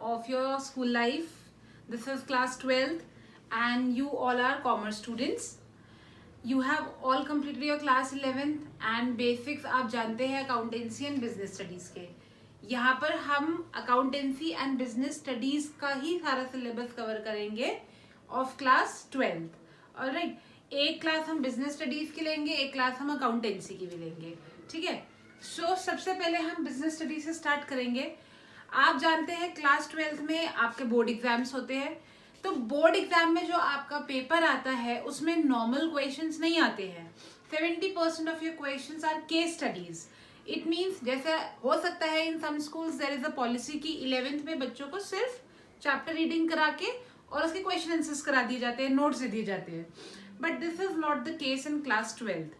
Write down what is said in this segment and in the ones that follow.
of your school life. This is class 12th and you all are commerce students. You have all completed your class 11th and basics आप जानते हैं accountancy and business studies के. यहाँ पर हम accountancy and business studies का ही सारा syllabus cover करेंगे of class 12th. Alright, एक क्लास हम business studies की लेंगे, एक क्लास हम accountancy की भी लेंगे. ठीक है. So सबसे पहले हम business studies से start करेंगे. आप जानते हैं क्लास 12th में आपके बोर्ड एग्जाम्स होते हैं. तो बोर्ड एग्जाम में जो आपका पेपर आता है उसमें नॉर्मल क्वेश्चंस नहीं आते हैं. 70% of your questions are case studies. It means जैसे हो सकता है in some schools there is a policy की 11th में बच्चों को सिर्फ चैप्टर रीडिंग करा के और उसके क्वेश्चन आंसर्स करा दिए जाते हैं, नोट्स दे दिए जाते हैं. But this is not the case in class 12th.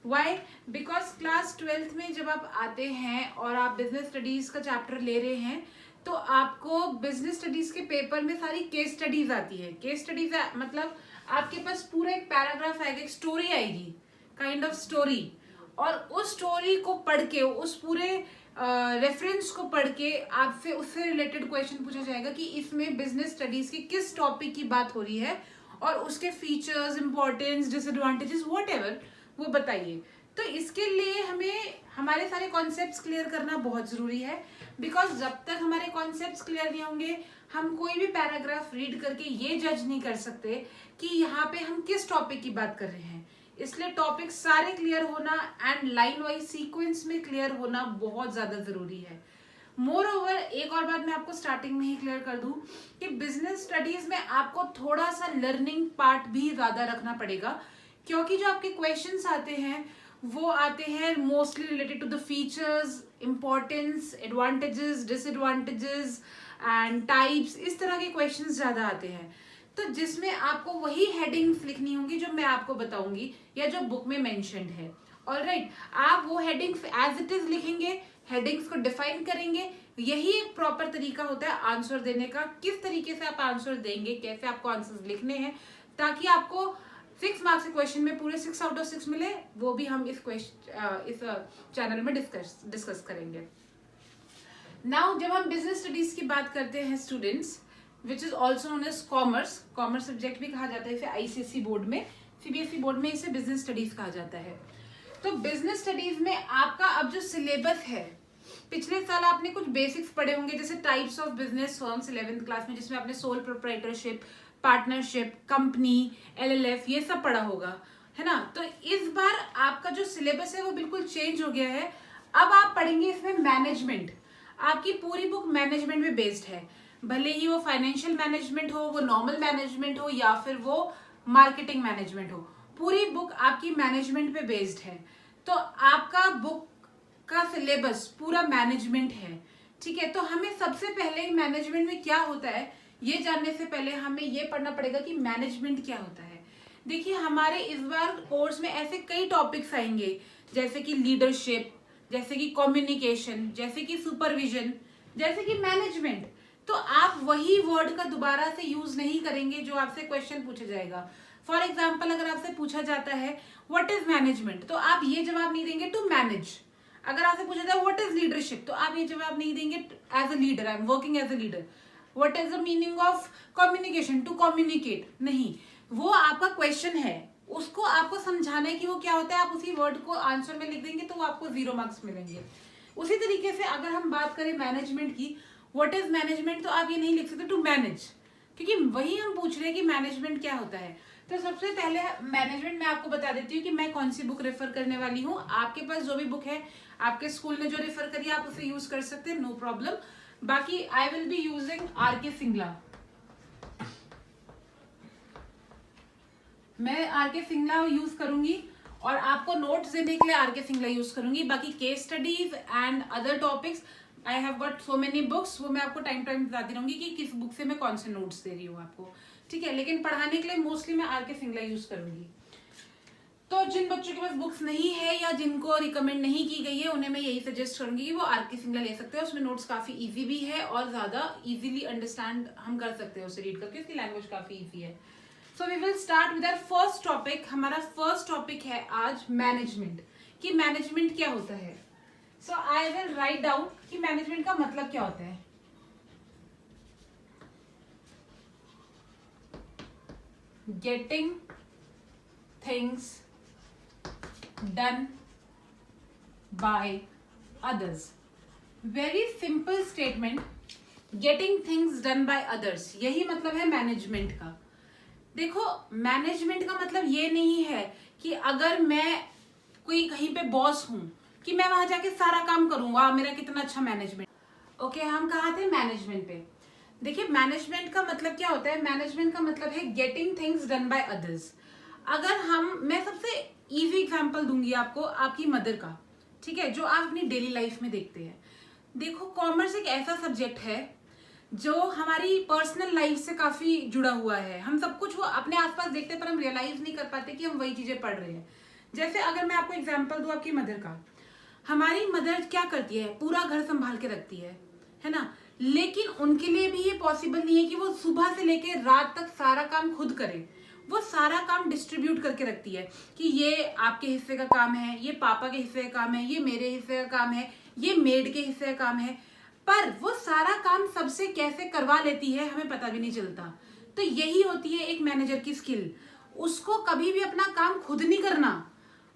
Why? Because class 12th में जब आप आते हैं और आप बिजनेस स्टडीज का चैप्टर ले रहे हैं तो आपको बिजनेस स्टडीज के पेपर में सारी केस स्टडीज आती है. केस स्टडीज मतलब आपके पास पूरा एक पैराग्राफ आएगा, एक स्टोरी आएगी, काइंड ऑफ स्टोरी, और उस स्टोरी को पढ़ के, उस पूरे रेफरेंस को पढ़ के आपसे उससे रिलेटेड क्वेश्चन पूछा जाएगा कि इसमें बिजनेस स्टडीज की किस टॉपिक की बात हो रही है और उसके फीचर्स, इंपॉर्टेंस, डिसएडवांटेजेस, व्हाटएवर वो बताइए. तो इसके लिए हमें हमारे सारे कॉन्सेप्ट्स क्लियर करना बहुत जरूरी है. बिकॉज जब तक हमारे कॉन्सेप्ट्स क्लियर नहीं होंगे हम कोई भी पैराग्राफ रीड करके ये जज नहीं कर सकते कि यहाँ पे हम किस टॉपिक की बात कर रहे हैं. इसलिए टॉपिक सारे क्लियर होना एंड लाइन वाइज सीक्वेंस में क्लियर होना बहुत ज्यादा जरूरी है. मोर ओवर एक और बात मैं आपको स्टार्टिंग में ही क्लियर कर दूं कि बिजनेस स्टडीज में आपको थोड़ा सा लर्निंग पार्ट भी ज्यादा रखना पड़ेगा, क्योंकि जो आपके क्वेश्चंस आते हैं वो आते हैं mostly related to the features, importance, advantages, disadvantages and types. इस तरह के क्वेश्चंस ज्यादा आते हैं. तो जिसमें आपको वही हेडिंग्स लिखनी होंगी जो मैं आपको बताऊंगी या जो बुक में मेंशन्ड है. ऑलराइट, आप वो हेडिंग्स एज इट इज लिखेंगे, हेडिंग्स को डिफाइन करेंगे. यही एक प्रॉपर तरीका होता है आंसर देने का. किस तरीके से आप आंसर देंगे, कैसे आपको आंसर लिखने हैं ताकि आपको 6 मार्क्स के क्वेश्चन में पूरे 6 आउट ऑफ 6 मिले, वो भी हम इस चैनल में डिस्कस करेंगे. नाउ जब हम बिजनेस स्टडीज की बात करते हैं students, which is also known as commerce, commerce subject भी कहा जाता है इसे आईसीएसई बोर्ड में, सीबीएसई बोर्ड में इसे बिजनेस स्टडीज कहा जाता है. तो बिजनेस स्टडीज में आपका अब जो सिलेबस है, पिछले साल आपने कुछ बेसिक्स पढ़े होंगे जैसे types of business firms 11th class में, जिसमें आपने sole proprietorship, partnership, company, LLF, ये सब पढ़ा होगा, है ना. तो इस बार आपका जो सिलेबस है वो बिल्कुल चेंज हो गया है. अब आप पढ़ेंगे इसमें मैनेजमेंट. आपकी पूरी बुक मैनेजमेंट में बेस्ड है, भले ही वो फाइनेंशियल मैनेजमेंट हो, वो नॉर्मल मैनेजमेंट हो या फिर वो मार्केटिंग मैनेजमेंट हो, पूरी बुक आपकी मैनेजमेंट पे बेस्ड है. तो आपका बुक का सिलेबस पूरा मैनेजमेंट है. ठीक है. तो हमें सबसे पहले मैनेजमेंट में क्या होता है ये जानने से पहले हमें ये पढ़ना पड़ेगा कि मैनेजमेंट क्या होता है. देखिए, हमारे इस बार कोर्स में ऐसे कई टॉपिक्स आएंगे जैसे कि लीडरशिप, जैसे कि कम्युनिकेशन, जैसे कि सुपरविजन, जैसे कि मैनेजमेंट. तो आप वही वर्ड का दोबारा से यूज नहीं करेंगे जो आपसे क्वेश्चन पूछा जाएगा. फॉर एग्जाम्पल, अगर आपसे पूछा जाता है व्हाट इज मैनेजमेंट, तो आप ये जवाब नहीं देंगे टू मैनेज. अगर आपसे पूछा जाए व्हाट इज लीडरशिप, तो आप ये जवाब नहीं देंगे as a leader, I am working as a leader. What is the meaning of communication, to communicate. नहीं, वो आपका क्वेश्चन है, उसको आपको समझाना है कि वो क्या होता है. आप उसी वर्ड को आंसर में लिख देंगे तो वो आपको 0 मार्क्स मिलेंगे. उसी तरीके से अगर हम बात करें मैनेजमेंट की, व्हाट इज मैनेजमेंट, तो आप ये नहीं लिख सकते टू मैनेज, क्योंकि वही हम पूछ रहे हैं कि मैनेजमेंट क्या होता है. तो सबसे पहले मैनेजमेंट मैं आपको बता देती हूँ कि मैं कौन सी बुक रेफर करने वाली हूँ. आपके पास जो भी बुक है, आपके स्कूल ने जो रेफर करी आप उसे यूज कर सकते हैं, नो प्रॉब्लम. बाकी I will be using RK Singla. मैं आरके सिंगला यूज करूंगी और आपको नोट्स देने के लिए आरके सिंगला यूज करूंगी. बाकी case studies and other topics I have got so many books, वो मैं आपको टाइम टाइम बताती रहूंगी कि किस बुक से मैं कौन से नोट्स दे रही हूँ आपको. ठीक है. लेकिन पढ़ाने के लिए मोस्टली मैं आरके सिंगला यूज करूंगी. तो जिन बच्चों के पास बुक्स नहीं है या जिनको रिकमेंड नहीं की गई है उन्हें मैं यही सजेस्ट करूंगी कि वो आरके सिंगला ले सकते हैं. उसमें नोट्स काफी इजी भी है और ज्यादा इजीली अंडरस्टैंड हम कर सकते हैं उसे रीड करके, उसकी लैंग्वेज काफी इजी है. So we will start with our first topic. हमारा फर्स्ट टॉपिक है आज मैनेजमेंट, कि मैनेजमेंट क्या होता है. So I will write down कि मैनेजमेंट का मतलब क्या होता है. getting things done by others. Very simple statement, getting things done by others, यही मतलब है मैनेजमेंट का। देखो, मैनेजमेंट का मतलब ये नहीं है कि अगर मैं कोई कहीं पे बॉस हूं कि मैं वहां जाके सारा काम करूंगा, मेरा कितना अच्छा मैनेजमेंट। ओके, हम कहाँ थे? मैनेजमेंट पे। देखिए, मैनेजमेंट का मतलब क्या होता है? मैनेजमेंट का मतलब है getting things done by others. अगर मैं सबसे इजी एग्जांपल दूंगी आपको, आपकी मदर का, ठीक है, जो आप अपनी डेली लाइफ में देखते हैं। देखो, कॉमर्स एक ऐसा सब्जेक्ट है जो हमारी पर्सनल लाइफ से काफी जुड़ा हुआ है। हम सब कुछ वो अपने आसपास देखते हैं, पर हम रियलाइज नहीं कर पाते कि हम वही चीजें पढ़ रहे हैं। जैसे अगर मैं आपको एग्जांपल दूं आपकी मदर का, हमारी मदर क्या करती है? पूरा घर संभाल के रखती है ना। लेकिन उनके लिए भी ये पॉसिबल नहीं है कि वो सुबह से लेकर रात तक सारा काम खुद करे। वो सारा काम डिस्ट्रीब्यूट करके रखती है कि ये आपके हिस्से का काम है, ये पापा के हिस्से का काम है, ये मेरे हिस्से का काम है, ये मेड के हिस्से का काम है। पर वो सारा काम सबसे कैसे करवा लेती है हमें पता भी नहीं चलता। तो यही होती है एक मैनेजर की स्किल। उसको कभी भी अपना काम खुद नहीं करना,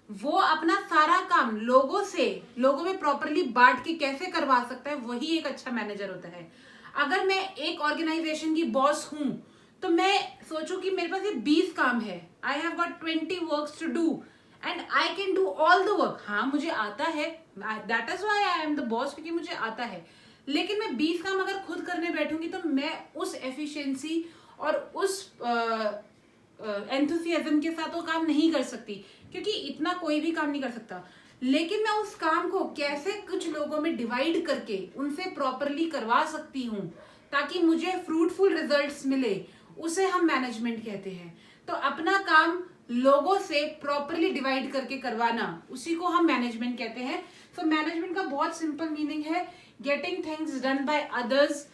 वो अपना सारा काम लोगों में प्रॉपरली बांट के कैसे करवा सकता है, वही एक अच्छा मैनेजर होता है। अगर मैं एक ऑर्गेनाइजेशन की बॉस हूं तो मैं सोचूं कि मेरे पास ये 20 काम है, I have got 20 works to do and I can do all the work. हाँ, मुझे आता है, that is why I am the boss, क्योंकि मुझे आता है। लेकिन मैं 20 काम अगर खुद करने बैठूंगी तो मैं उस एफिशिएंसी और उस एंथुसियाज्म के साथ वो काम नहीं कर सकती, क्योंकि इतना कोई भी काम नहीं कर सकता। लेकिन मैं उस काम को कैसे कुछ लोगों में डिवाइड करके उनसे प्रॉपरली करवा सकती हूँ ताकि मुझे फ्रूटफुल रिजल्ट्स मिले, उसे हम मैनेजमेंट कहते हैं। तो अपना काम लोगों से प्रॉपरली डिवाइड करके करवाना, उसी को हम मैनेजमेंट कहते हैं। तो मैनेजमेंट का बहुत सिंपल मीनिंग है getting things done by others.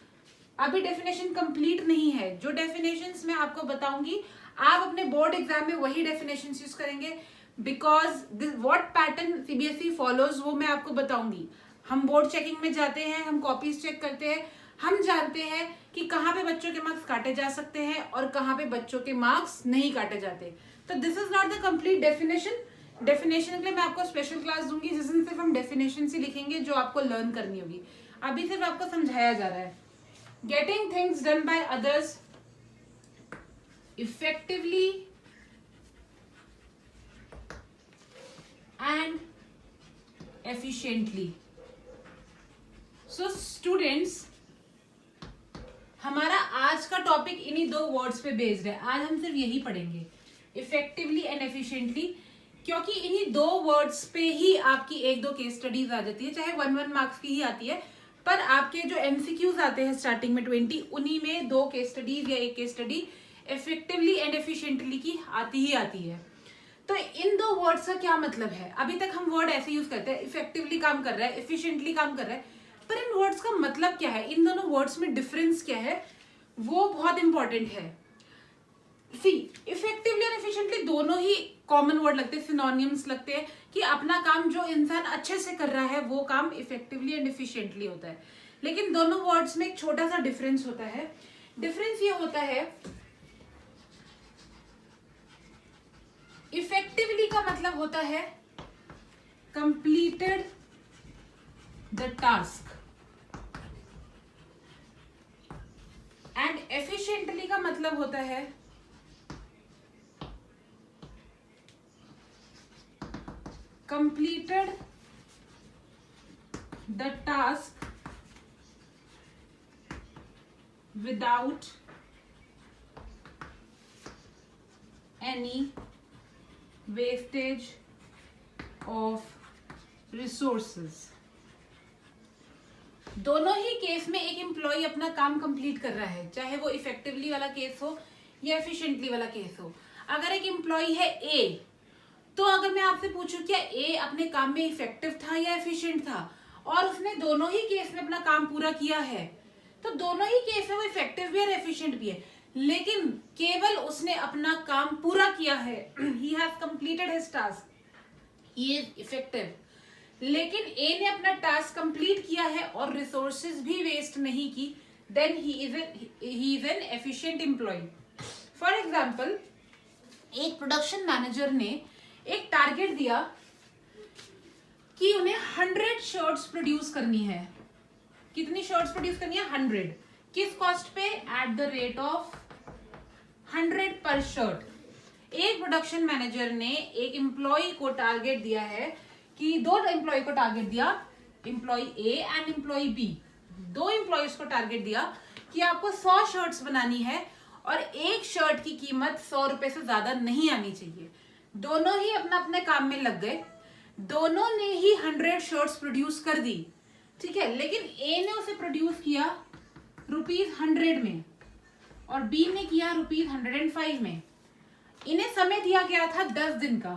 अभी डेफिनेशन कंप्लीट नहीं है, जो डेफिनेशंस मैं आपको बताऊंगी आप अपने बोर्ड एग्जाम में वही डेफिनेशंस यूज करेंगे, because what pattern CBSE follows वो मैं आपको बताऊंगी। हम बोर्ड चेकिंग में जाते हैं, हम कॉपीज चेक करते हैं, हम जानते हैं कि कहाँ पे बच्चों के मार्क्स काटे जा सकते हैं और कहाँ पे बच्चों के मार्क्स नहीं काटे जाते। तो this is not the complete definition. Definition के लिए मैं आपको स्पेशल क्लास दूंगी जिस दिन सिर्फ हम डेफिनेशन ही लिखेंगे जो आपको लर्न करनी होगी। अभी सिर्फ आपको समझाया जा रहा है। Getting things done by others effectively and efficiently. So students, हमारा आज का टॉपिक इन्हीं दो वर्ड्स पे बेस्ड है। आज हम सिर्फ यही पढ़ेंगे, इफेक्टिवली एंड एफिशिएंटली, क्योंकि इन्हीं दो वर्ड्स पे ही आपकी एक दो केस स्टडीज आ जाती है, चाहे 1 मार्क्स की ही आती है, पर आपके जो एमसीक्यूज आते हैं स्टार्टिंग में 20, उन्हीं में 2 केस स्टडीज या 1 case study effectively and efficiently की आती ही आती है। तो इन दो वर्ड्स का क्या मतलब है? अभी तक हम वर्ड ऐसे यूज करते हैं, इफेक्टिवली काम कर रहा है, एफिशिएंटली काम कर रहा है, पर इन वर्ड्स का मतलब क्या है, इन दोनों वर्ड्स में डिफरेंस क्या है, वो बहुत इंपॉर्टेंट है। सी, इफेक्टिवली और एफिशिएंटली दोनों ही कॉमन वर्ड लगते हैं, सिनोनिम्स लगते हैं कि अपना काम जो इंसान अच्छे से कर रहा है वो काम इफेक्टिवली एंड एफिशिएंटली होता है। लेकिन दोनों वर्ड्स में एक छोटा सा डिफरेंस होता है। डिफरेंस ये होता है, इफेक्टिवली का मतलब होता है completed the task and efficiently का मतलब होता है completed the task without any wastage of resources. दोनों ही केस में एक एम्प्लॉय अपना काम कंप्लीट कर रहा है, चाहे वो इफेक्टिवली वाला केस हो या एफिशिएंटली वाला केस हो। अगर एक एम्प्लॉय है ए, तो अगर मैं आपसे पूछूं क्या ए अपने काम में इफेक्टिव था या एफिशिएंट था, और उसने दोनों ही केस में अपना काम पूरा किया है, तो दोनों ही केस में वो इफेक्टिव भी है और एफिशिएंट भी है। लेकिन केवल उसने अपना काम पूरा किया है, he has completed his task, he is effective. लेकिन ए ने अपना टास्क कंप्लीट किया है और रिसोर्सेज भी वेस्ट नहीं की, then he is an efficient employee. For example, एक प्रोडक्शन मैनेजर ने एक टारगेट दिया कि उन्हें 100 शर्ट्स प्रोड्यूस करनी है। कितनी शर्ट्स प्रोड्यूस करनी है? 100। किस कॉस्ट पे? एट द रेट ऑफ 100 पर शर्ट। एक प्रोडक्शन मैनेजर ने एक एम्प्लॉय को टारगेट दिया है कि दो एम्प्लॉय को टारगेट दिया, employee A and employee B, दो एम्प्लॉयज को टारगेट दिया कि आपको 100 शर्ट्स बनानी है और एक शर्ट की कीमत 100 रुपए से ज्यादा नहीं आनी चाहिए। दोनों ही अपना अपने काम में लग गए, दोनों ने ही 100 शर्ट्स प्रोड्यूस कर दी, ठीक है। लेकिन ए ने उसे प्रोड्यूस किया ₹100 में और बी ने किया ₹105 में। इन्हें समय दिया गया था 10 दिन का।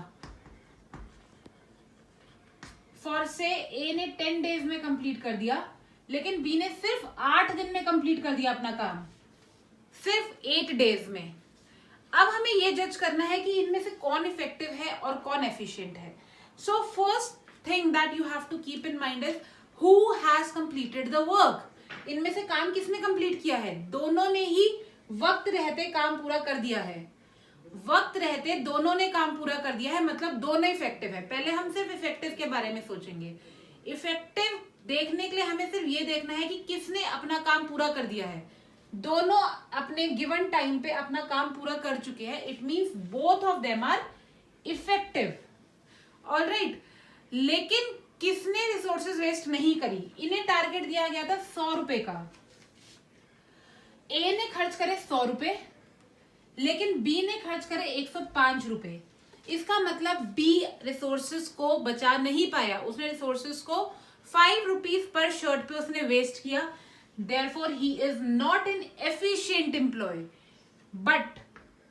फॉर से ए ने 10 डेज में कंप्लीट कर दिया, लेकिन बी ने सिर्फ 8 दिन में कंप्लीट कर दिया अपना काम, सिर्फ 8 डेज में। अब हमें यह जज करना है कि इनमें से कौन इफेक्टिव है और कौन एफिशिएंट है। So first thing that you have to keep in mind is who has completed the work. इनमें से काम किसने कंप्लीट किया है? दोनों ने ही वक्त रहते काम पूरा कर दिया है। वक्त रहते दोनों ने काम पूरा कर दिया है, मतलब दोनों इफेक्टिव है। पहले हम सिर्फ इफेक्टिव के बारे में सोचेंगे। इफेक्टिव देखने के लिए हमें सिर्फ ये देखना है कि किसने अपना काम पूरा कर दिया है। दोनों अपने गिवन टाइम पे अपना काम पूरा कर चुके हैं। It means both of them are effective, alright. लेकिन किसने रिसोर्सेज वेस्ट नहीं करी? इन्हें टारगेट दिया गया था 100 रुपए का। ए ने खर्च करे 100 रुपए, लेकिन बी ने खर्च करे 105 रुपए। इसका मतलब बी रिसोर्सेज को बचा नहीं पाया, उसने रिसोर्सेज को 5 रुपीज पर शर्ट पे उसने वेस्ट किया। Therefore, he is not an efficient employee, but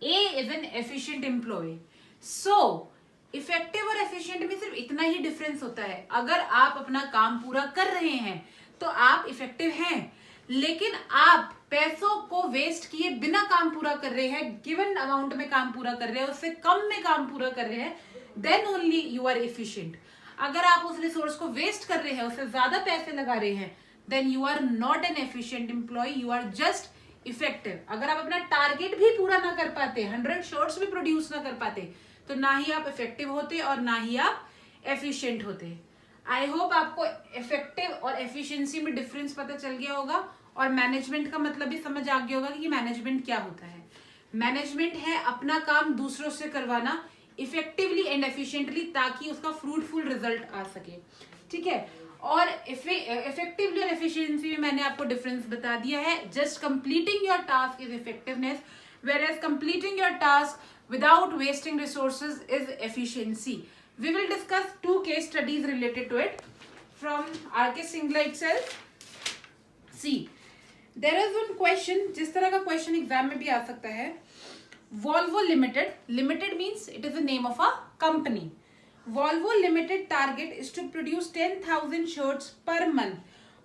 A is an efficient employee. So, effective और efficient में सिर्फ इतना ही डिफरेंस होता है। अगर आप अपना काम पूरा कर रहे हैं तो आप इफेक्टिव हैं, लेकिन आप पैसों को वेस्ट किए बिना काम पूरा कर रहे हैं, गिवन अमाउंट में काम पूरा कर रहे हैं, उससे कम में काम पूरा कर रहे हैं, then only you are efficient. अगर आप उस रिसोर्स को वेस्ट कर रहे हैं, उससे ज्यादा पैसे लगा रहे हैं, then you are not an efficient employee, you are just effective. अगर आप अपना टारगेट भी पूरा ना कर पाते, 100 शॉर्ट्स भी प्रोड्यूस ना कर पाते, तो ना ही आप इफेक्टिव होते और ना ही आप एफिशिएंट होते। आई होप आपको इफेक्टिव और एफिशिएंसी में डिफरेंस पता चल गया होगा और मैनेजमेंट का मतलब भी समझ आ गया होगा कि मैनेजमेंट क्या होता है। मैनेजमेंट है अपना काम दूसरों से करवाना इफेक्टिवली एंड एफिशिएंटली, ताकि उसका फ्रूटफुल रिजल्ट आ सके, ठीक है। और इफेक्टिवली और एफिशिएंसी में मैंने आपको डिफरेंस बता दिया है। Just completing your task is effectiveness, whereas completing your task without wasting resources is efficiency. We will discuss 2 case studies related to it from RK. Singla itself. See, there is one question, जिस तरह का question exam में भी आ सकता है। Volvo limited, limited means it is the name of a company. Volvo Limited target is to produce 10,000 shirts per month.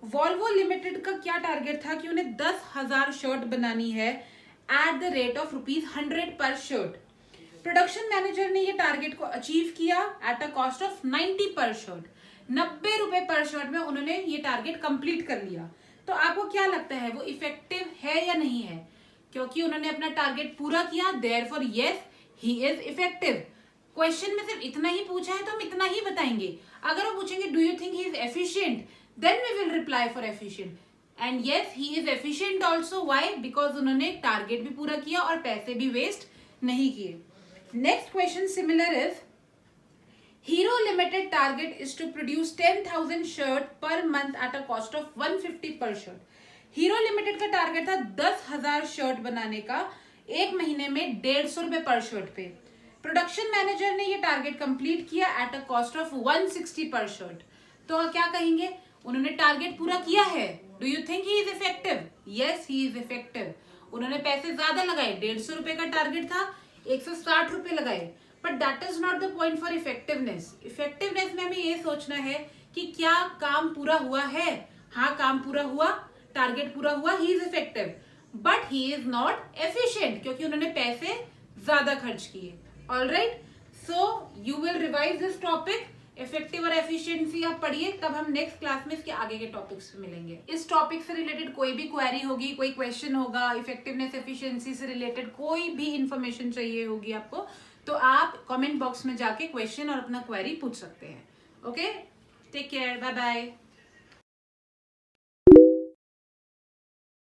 Volvo Limited का क्या target था कि उन्हें 10,000 शर्ट बनानी है एट द रेट ऑफ ₹100 पर शर्ट। प्रोडक्शन मैनेजर ने ये टारगेट को अचीव किया एट अ कॉस्ट ऑफ 90 पर शर्ट। 90 रुपए पर शर्ट में उन्होंने ये टारगेट कंप्लीट कर लिया। तो आपको क्या लगता है, वो इफेक्टिव है या नहीं है? क्योंकि उन्होंने अपना टारगेट पूरा किया, therefore yes he is effective. Question में सिर्फ इतना ही पूछा है तो हम इतना ही बताएंगे। अगर वो पूछेंगे do you think he is efficient, then we will reply for efficient, and yes he is efficient also. Why? Because उन्होंने टारगेट भी पूरा किया और पैसे भी वेस्ट नहीं किए। Next question similar is Hero Limited target is to produce 10,000 shirt per month at a cost of 150 per shirt. Hero Limited का टारगेट था 10,000 शर्ट बनाने का, एक महीने में 150 रुपए पर शर्ट पे। प्रोडक्शन मैनेजर ने ये टारगेट कंप्लीट किया एट अ कॉस्ट ऑफ 160 पर शर्ट। तो क्या कहेंगे, उन्होंने टारगेट पूरा किया है। Do you think he is effective? Yes he is effective. उन्होंने पैसे ज्यादा लगाए, 150 रुपए का टारगेट था, 160 रुपए लगाए, but that is not the point for effectiveness. Effectiveness में हमें ये सोचना है कि क्या काम पूरा हुआ है। हाँ, काम पूरा हुआ, टारगेट पूरा हुआ, he is effective, but he is not efficient क्योंकि उन्होंने पैसे ज्यादा खर्च किए। Alright, so you will revise this topic. Effective और एफिशिएंसी आप पढ़िए, तब हम नेक्स्ट क्लास में इसके आगे के टॉपिक्स पे मिलेंगे। इस टॉपिक से रिलेटेड कोई भी क्वेरी होगी, कोई क्वेश्चन होगा, इफेक्टिवनेस एफिशिएंसी से रिलेटेड कोई भी इंफॉर्मेशन चाहिए होगी आपको, तो आप कमेंट बॉक्स में जाके क्वेश्चन और अपना क्वेरी पूछ सकते हैं. Okay, take care, bye bye.